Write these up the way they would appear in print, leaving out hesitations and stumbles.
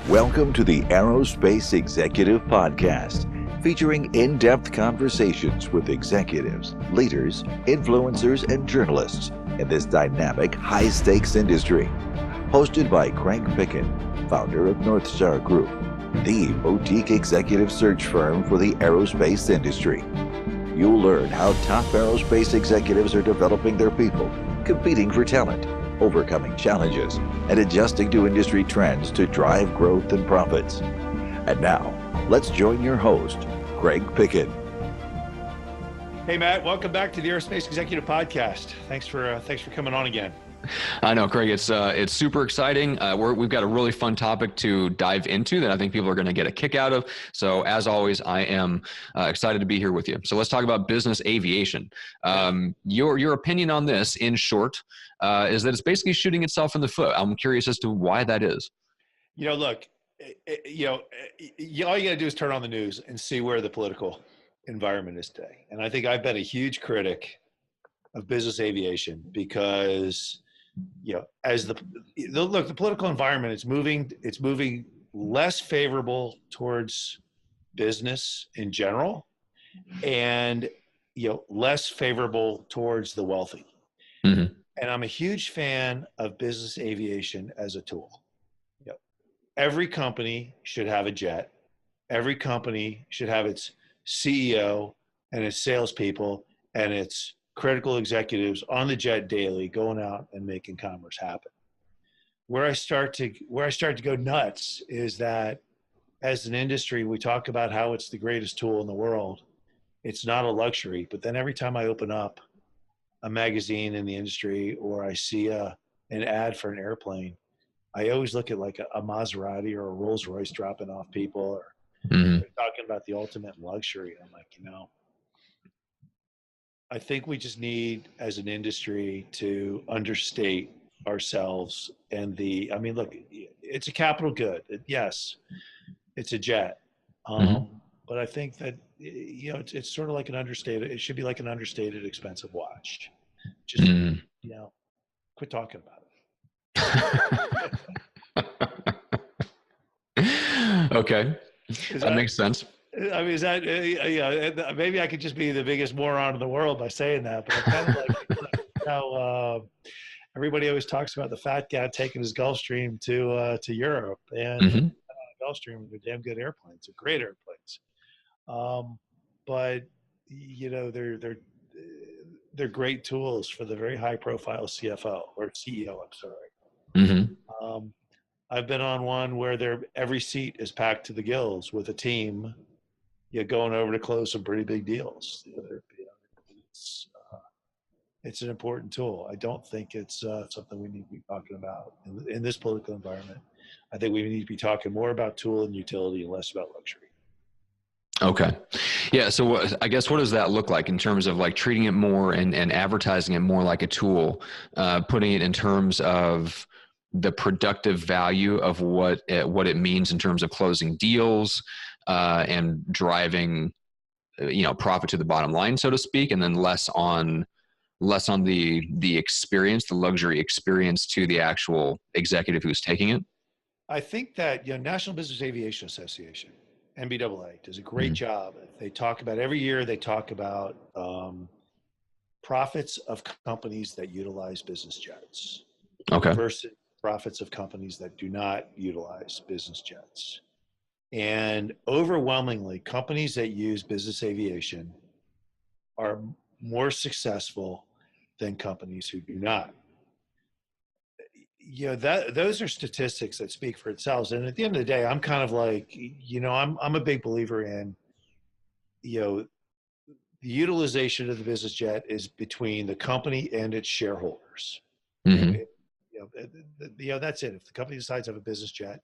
Welcome to the Aerospace Executive Podcast, featuring in-depth conversations with executives, leaders, influencers, and journalists in this dynamic, high-stakes industry. Hosted by Picken, founder of North Star Group, the boutique executive search firm for the aerospace industry. You'll learn how top aerospace executives are developing their people, competing for talent, overcoming challenges, and adjusting to industry trends to drive growth and profits. And now, let's join your host, Picken. Hey, Matt, welcome back to the Aerospace Executive Podcast. Thanks for coming on again. I know, Craig, it's super exciting. We've got a really fun topic to dive into that I think people are going to get a kick out of. So as always, I am excited to be here with you. So let's talk about business aviation. Your opinion on this, in short, is that it's basically shooting itself in the foot. I'm curious as to why that is. Look, all you got to do is turn on the news and see where the political environment is today. And I think I've been a huge critic of business aviation because as the political environment is moving, it's moving less favorable towards business in general, and less favorable towards the wealthy. Mm-hmm. And I'm a huge fan of business aviation as a tool. Every company should have a jet. Every company should have its CEO and its salespeople and its critical executives on the jet daily, going out and making commerce happen. Where I start to go nuts is that as an industry, we talk about how it's the greatest tool in the world. It's not a luxury, but then every time I open up a magazine in the industry or I see an ad for an airplane, I always look at like a Maserati or a Rolls Royce dropping off people, or they're talking about the ultimate luxury. I'm like, I think we just need, as an industry, to understate ourselves and look, it's a capital good. Yes, it's a jet. But I think that, it's sort of like an understated, it should be like an understated expensive watch. Just, quit talking about it. Okay. That makes sense. I mean, is that, maybe I could just be the biggest moron in the world by saying that, but I'm kind of like, everybody always talks about the fat guy taking his Gulfstream to Europe, and Gulfstream are damn good airplanes, they're great airplanes. But they're great tools for the very high profile CFO or CEO, I'm sorry. I've been on one where every seat is packed to the gills with a team, going over to close some pretty big deals. It's an important tool. I don't think it's something we need to be talking about in this political environment. I think we need to be talking more about tool and utility and less about luxury. Okay. Yeah. So I guess what does that look like in terms of like treating it more and advertising it more like a tool, putting it in terms of the productive value of what it means in terms of closing deals and driving, profit to the bottom line, so to speak, and then less on the experience, the luxury experience to the actual executive who's taking it? I think that National Business Aviation Association, NBAA, does a great job. They talk about every year. They talk about profits of companies that utilize business jets, versus profits of companies that do not utilize business jets. And overwhelmingly, companies that use business aviation are more successful than companies who do not. Those are statistics that speak for themselves. And at the end of the day, I'm kind of like, I'm a big believer in, the utilization of the business jet is between the company and its shareholders. That's it. If the company decides to have a business jet,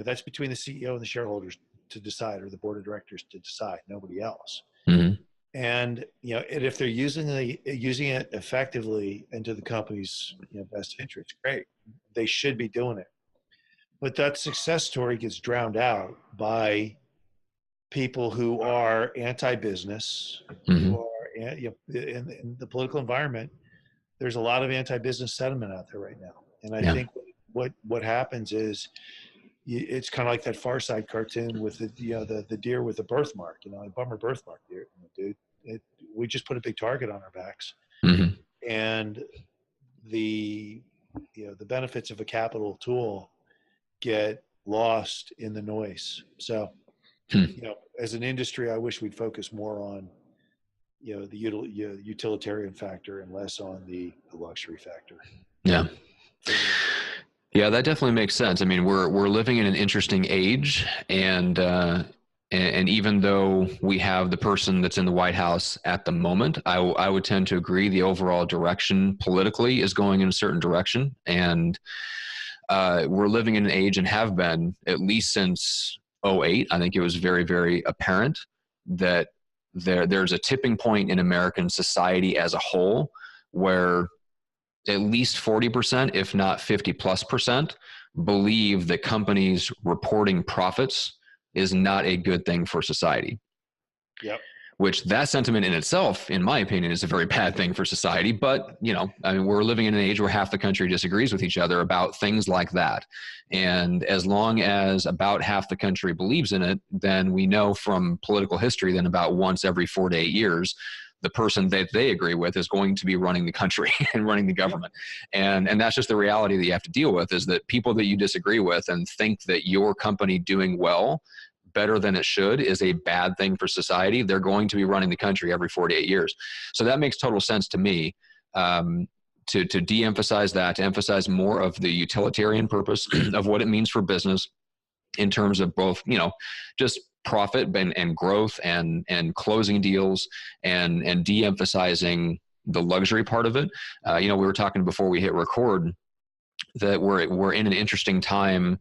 that's between the CEO and the shareholders to decide, or the board of directors to decide, nobody else. And if they're using it effectively into the company's best interest, great. They should be doing it. But that success story gets drowned out by people who are anti-business, who are in the political environment. There's a lot of anti-business sentiment out there right now, and I think what happens is it's kind of like that Far Side cartoon with the deer with the birthmark, a bummer birthmark deer, dude. We just put a big target on our backs, Mm-hmm. and the benefits of a capital tool get lost in the noise. So, as an industry, I wish we'd focus more on the utilitarian factor and less on the luxury factor. Yeah. Yeah, that definitely makes sense. I mean, we're living in an interesting age, and even though we have the person that's in the White House at the moment, I would tend to agree the overall direction politically is going in a certain direction, and we're living in an age, and have been at least since '08. I think it was very, very apparent that there's a tipping point in American society as a whole where at least 40%, if not 50+%, believe that companies reporting profits is not a good thing for society. Yep. Which that sentiment in itself, in my opinion, is a very bad thing for society. But, I mean, we're living in an age where half the country disagrees with each other about things like that. And as long as about half the country believes in it, then we know from political history that about once every 4 to 8 years, the person that they agree with is going to be running the country and running the government. And that's just the reality that you have to deal with, is that people that you disagree with and think that your company doing well, better than it should, is a bad thing for society. They're going to be running the country every 4 to 8 years. So that makes total sense to me, to de-emphasize that, to emphasize more of the utilitarian purpose of what it means for business in terms of both, just profit and growth and closing deals and de-emphasizing the luxury part of it. We were talking before we hit record that we're in an interesting time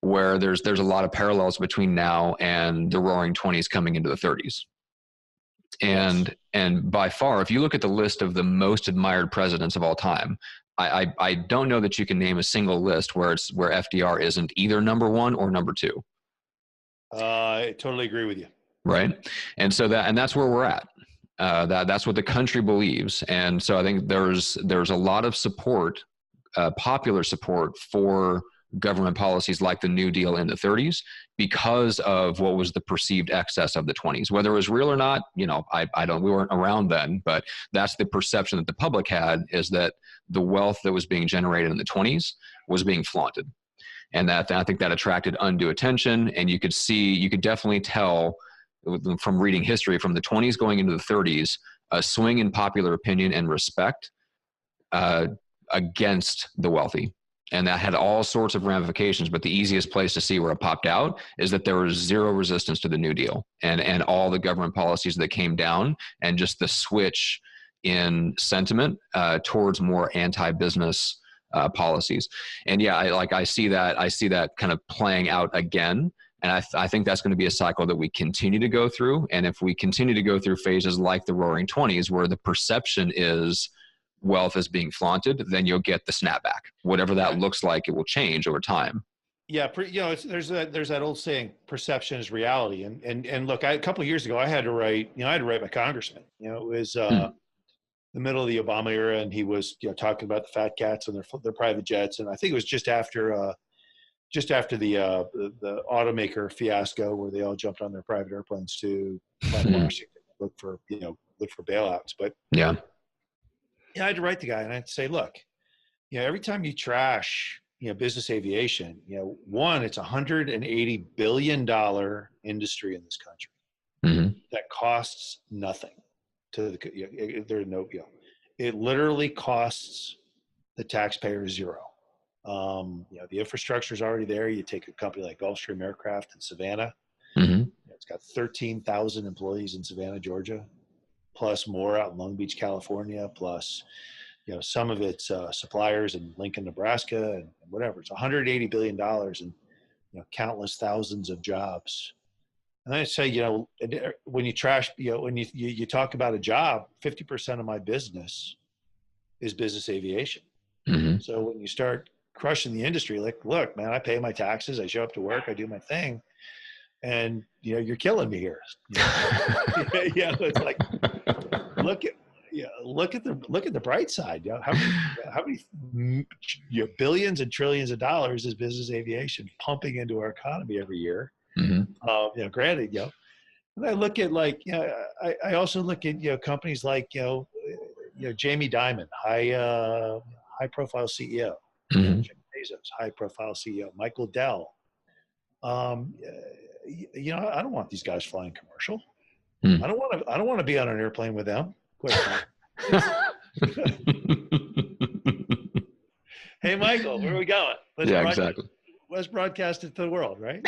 where there's a lot of parallels between now and the Roaring '20s coming into the '30s. And by far, if you look at the list of the most admired presidents of all time, I don't know that you can name a single list where FDR isn't either number one or number two. I totally agree with you. Right. And so that's where we're at. That's what the country believes. And so I think there's a lot of support, popular support for government policies like the New Deal in the '30s because of what was the perceived excess of the '20s. Whether it was real or not, we weren't around then, but that's the perception that the public had, is that the wealth that was being generated in the '20s was being flaunted. And that, I think that attracted undue attention. And you could definitely tell from reading history from the '20s going into the '30s, a swing in popular opinion and respect against the wealthy. And that had all sorts of ramifications, but the easiest place to see where it popped out is that there was zero resistance to the New Deal and all the government policies that came down, and just the switch in sentiment towards more anti-business policies. And I see that kind of playing out again. And I think that's going to be a cycle that we continue to go through. And if we continue to go through phases like the Roaring '20s, where the perception is wealth is being flaunted, then you'll get the snapback. Whatever that looks like, it will change over time. Yeah, there's that old saying, perception is reality. And look, a couple of years ago, I had to write my congressman. It was the middle of the Obama era, and he was talking about the fat cats and their private jets, and I think it was just after the automaker fiasco, where they all jumped on their private airplanes to fly to Washington, look for bailouts. But I had to write the guy, and I had to say, look, every time you trash business aviation, one, it's $180 billion industry in this country that costs nothing to there's no, it literally costs the taxpayer zero. The infrastructure is already there. You take a company like Gulfstream Aircraft in Savannah. It's got 13,000 employees in Savannah, Georgia, plus more out in Long Beach, California, plus some of its suppliers in Lincoln, Nebraska, and whatever. It's $180 billion and countless thousands of jobs. And I say, when you trash, when you talk about a job, 50% of my business is business aviation. So when you start crushing the industry, like, look, man, I pay my taxes, I show up to work, I do my thing, and you're killing me here. It's like, look at, look at the bright side. How many billions and trillions of dollars is business aviation pumping into our economy every year? Mm-hmm. Granted, and I look at I also look at companies like Jamie Dimon, high profile CEO, Mm-hmm. Jeff Bezos, high profile CEO, Michael Dell. I don't want these guys flying commercial. I don't want to be on an airplane with them. Hey, Michael, where are we going? Exactly. Let's broadcast it to the world, right?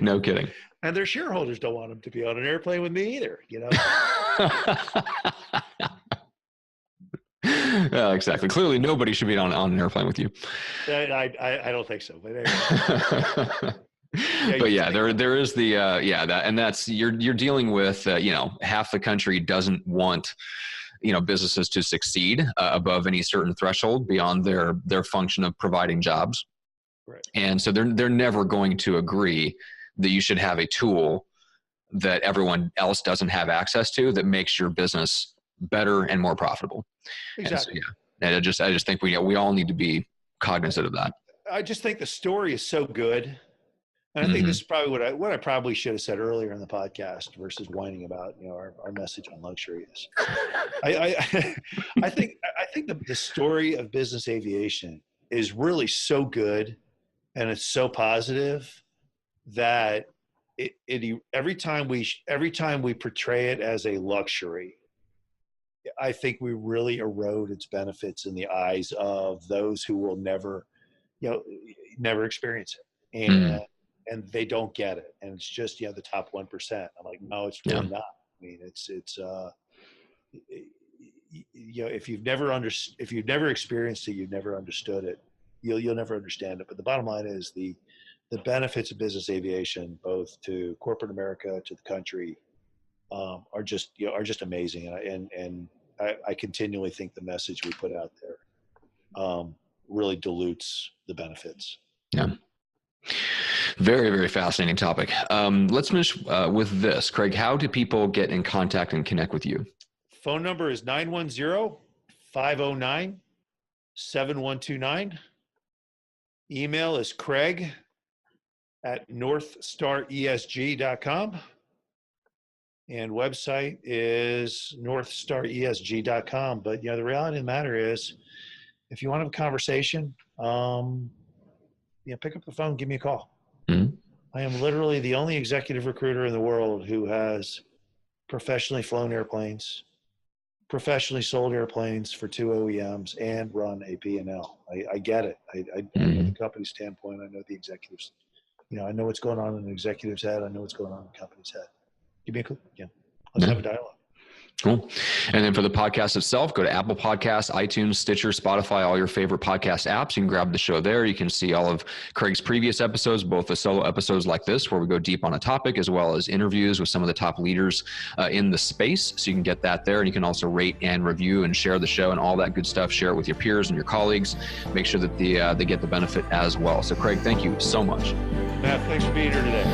No kidding. And their shareholders don't want them to be on an airplane with me either, Exactly. Clearly, nobody should be on an airplane with you. I don't think so. But anyway. But yeah, there is the that, and that's you're dealing with half the country doesn't want businesses to succeed above any certain threshold beyond their function of providing jobs. Right. And so they're never going to agree that you should have a tool that everyone else doesn't have access to that makes your business better and more profitable. Exactly. And I just think we all need to be cognizant of that. I just think the story is so good. And I think this is probably what I probably should have said earlier in the podcast versus whining about our message on luxury is. I think the story of business aviation is really so good, and it's so positive that every time we portray it as a luxury, I think we really erode its benefits in the eyes of those who will never experience it. And they don't get it. And it's just, the top 1%. I'm like, no, it's really not. I mean, if you've never experienced it, you've never understood it, you'll never understand it. But the bottom line is the benefits of business aviation, both to corporate America, to the country, are just amazing. And I continually think the message we put out there really dilutes the benefits. Yeah. Very, very fascinating topic. Let's finish with this. Craig, how do people get in contact and connect with you? Phone number is 910-509-7129. Email is craig@northstaresg.com. And website is northstaresg.com. But, the reality of the matter is, if you want to have a conversation, pick up the phone, give me a call. Mm-hmm. I am literally the only executive recruiter in the world who has professionally flown airplanes, professionally sold airplanes for 2 OEMs, and run a P&L. I get it. I know the company's standpoint. I know the executives. I know what's going on in the executive's head. I know what's going on in the company's head. Give me a click. Let's have a dialogue. Cool. And then for the podcast itself, go to Apple Podcasts, iTunes, Stitcher, Spotify, all your favorite podcast apps. You can grab the show there. You can see all of Craig's previous episodes, both the solo episodes like this, where we go deep on a topic, as well as interviews with some of the top leaders in the space. So you can get that there. And you can also rate and review and share the show and all that good stuff. Share it with your peers and your colleagues. Make sure that they get the benefit as well. So Craig, thank you so much. Matt, thanks for being here today.